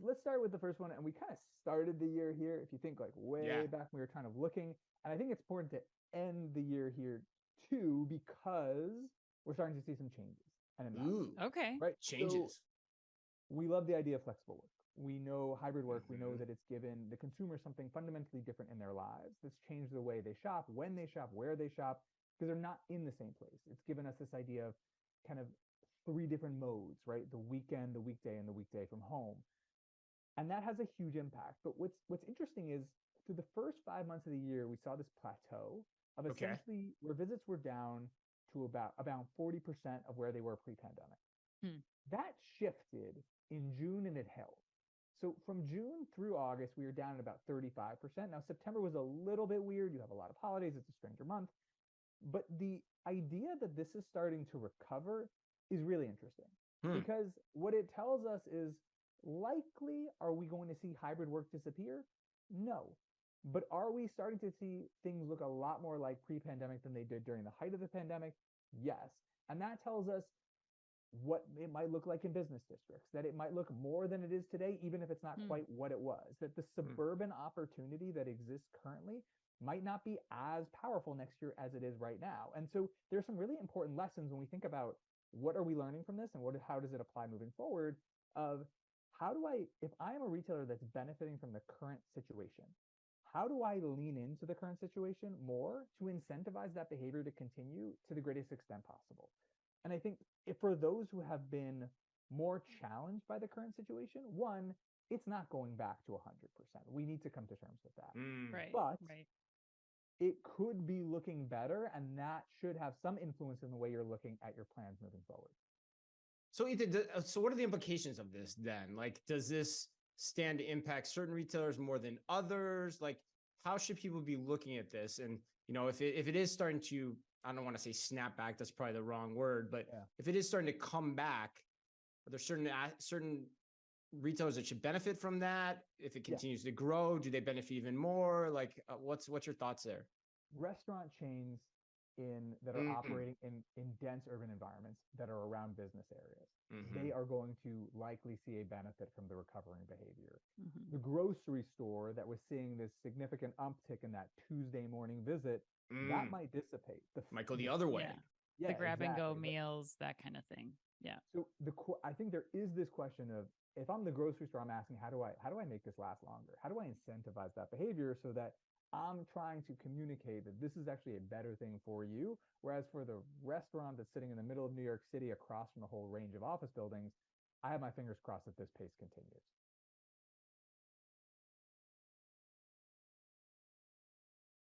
let's start with the first one. And we kind of started the year here. If you think like way back, we were kind of looking, and I think it's important to end the year here too, because we're starting to see some changes and announcements. Okay. Right. Changes. So we love the idea of flexible work. We know hybrid work. We know that it's given the consumer something fundamentally different in their lives. That's changed the way they shop, when they shop, where they shop, because they're not in the same place. It's given us this idea of kind of three different modes, right? The weekend, the weekday, and the weekday from home. And that has a huge impact. But what's interesting is through the first 5 months of the year, we saw this plateau of essentially where visits were down to about 40% of where they were pre-pandemic. That shifted in June and it held. So from June through August, we were down at about 35%. Now, September was a little bit weird. You have a lot of holidays. It's a stranger month. But the idea that this is starting to recover is really interesting because what it tells us is likely, are we going to see hybrid work disappear? No. But are we starting to see things look a lot more like pre-pandemic than they did during the height of the pandemic? Yes. And that tells us what it might look like in business districts, that it might look more than it is today, even if it's not quite what it was, that the suburban opportunity that exists currently might not be as powerful next year as it is right now. And so there's some really important lessons when we think about what are we learning from this and how does it apply moving forward of how do I, if I am a retailer that's benefiting from the current situation, how do I lean into the current situation more to incentivize that behavior to continue to the greatest extent possible? And I think for those who have been more challenged by the current situation, one, it's not going back to 100%. We need to come to terms with that. But it could be looking better, and that should have some influence in the way you're looking at your plans moving forward. So Ethan, so what are the implications of this then? Like, does this stand to impact certain retailers more than others? Like, how should people be looking at this? And, if it is starting to, I don't want to say snap back, that's probably the wrong word, but if it is starting to come back, are there certain retailers that should benefit from that? If it continues to grow, do they benefit even more? Like, what's your thoughts there? Restaurant chains that are operating in dense urban environments that are around business areas, they are going to likely see a benefit from the recovering behavior. The grocery store that was seeing this significant uptick in that Tuesday morning visit, that might dissipate. Might go the other way. Yeah, the grab and go meals, that kind of thing. Yeah. So I think there is this question of, if I'm the grocery store, I'm asking, how do I make this last longer? How do I incentivize that behavior so that I'm trying to communicate that this is actually a better thing for you? Whereas for the restaurant that's sitting in the middle of New York City across from a whole range of office buildings, I have my fingers crossed that this pace continues.